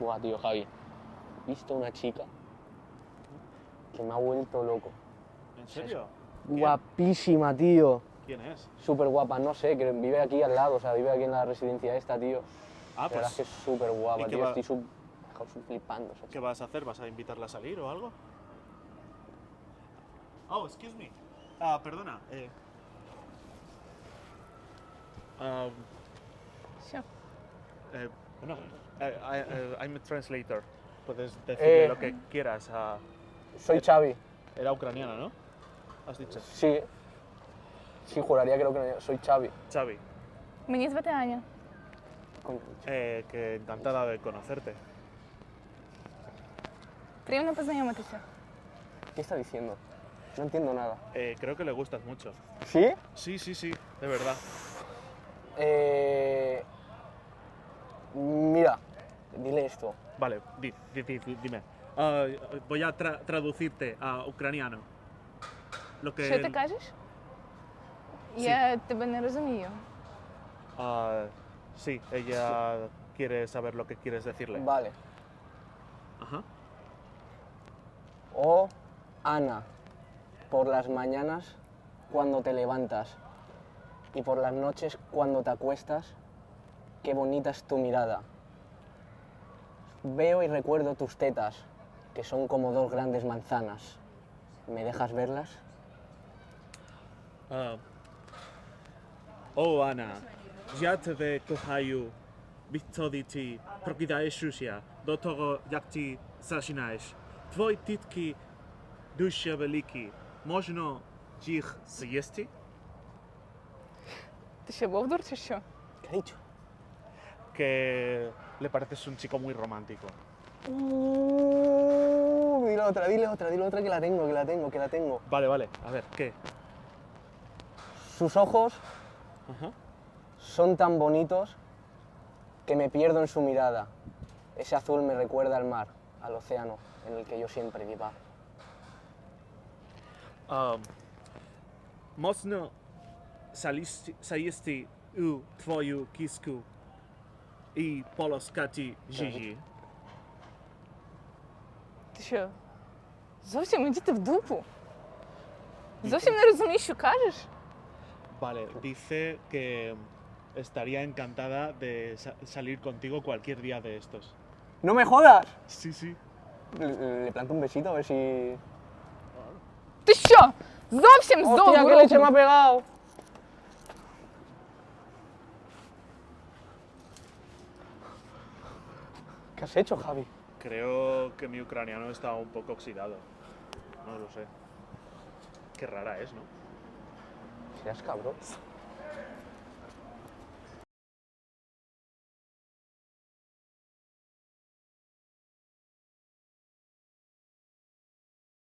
Buah, tío, Javi. He visto una chica que me ha vuelto loco. ¿En serio? Guapísima, tío. ¿Quién es? Súper guapa, no sé, que vive aquí al lado, o sea, vive aquí en la residencia esta, tío. Ah, La verdad es que es súper guapa, ¿y qué tío. va- Estoy flipando. O sea, ¿qué vas a hacer? ¿Vas a invitarla a salir o algo? Oh, excuse me. Perdona. Що? Bueno, I'm a translator. Puedes decirle Eh. lo que quieras. Soy Xavi. Era ucraniana, ¿no? Has dicho. Sí. Sí, juraría que soy Xavi. Xavi, Мені звати Аня. Coño, que encantada de conocerte. Приємно познайомитися. ¿Qué está diciendo? No entiendo nada. Creo que le gustas mucho. ¿Sí? Sí, sí, sí, de verdad. Mira, dile esto. Vale, dime. Voy a traducirte a ucraniano. Lo que Що ти кажеш? Я тебе не розумію. sí, ella quiere saber lo que quieres decirle. Vale. Ajá. Oh, Ana, por las mañanas cuando te levantas y por las noches cuando te acuestas, qué bonita es tu mirada. Veo y recuerdo tus tetas, que son como dos grandes manzanas. ¿Me dejas verlas? Anna, я тебе кохаю, відтоді прокидаєшся, до того, як ти засинаєш. Твої тітки дуже великі, можна їх з'їсти? Ти що, бовдур чи що? ¿Qué ha dicho? Que le pareces un chico muy romántico. Dile otra que la tengo. Vale, vale, a ver, ¿qué? Sus ojos Ajá. son tan bonitos que me pierdo en su mirada. Ese azul me recuerda al mar, al océano en el que yo siempre divago. Можна заїсти у твою кіску і полоскати її? Ти що? Зовсім ідіти в дупу? Зовсім не розумієш, що кажеш? Vale, dice que estaría encantada de salir contigo cualquier día de estos. ¡No me jodas! Sí, sí. Le planto un besito a ver si... Ти що? Зовсім з ¡Hostia, дому qué leche me ha руку? pegado! ¿Qué has hecho, Javi? Creo que mi ucraniano está un poco oxidado. No lo sé. Qué rara es, ¿no? Seas cabrón.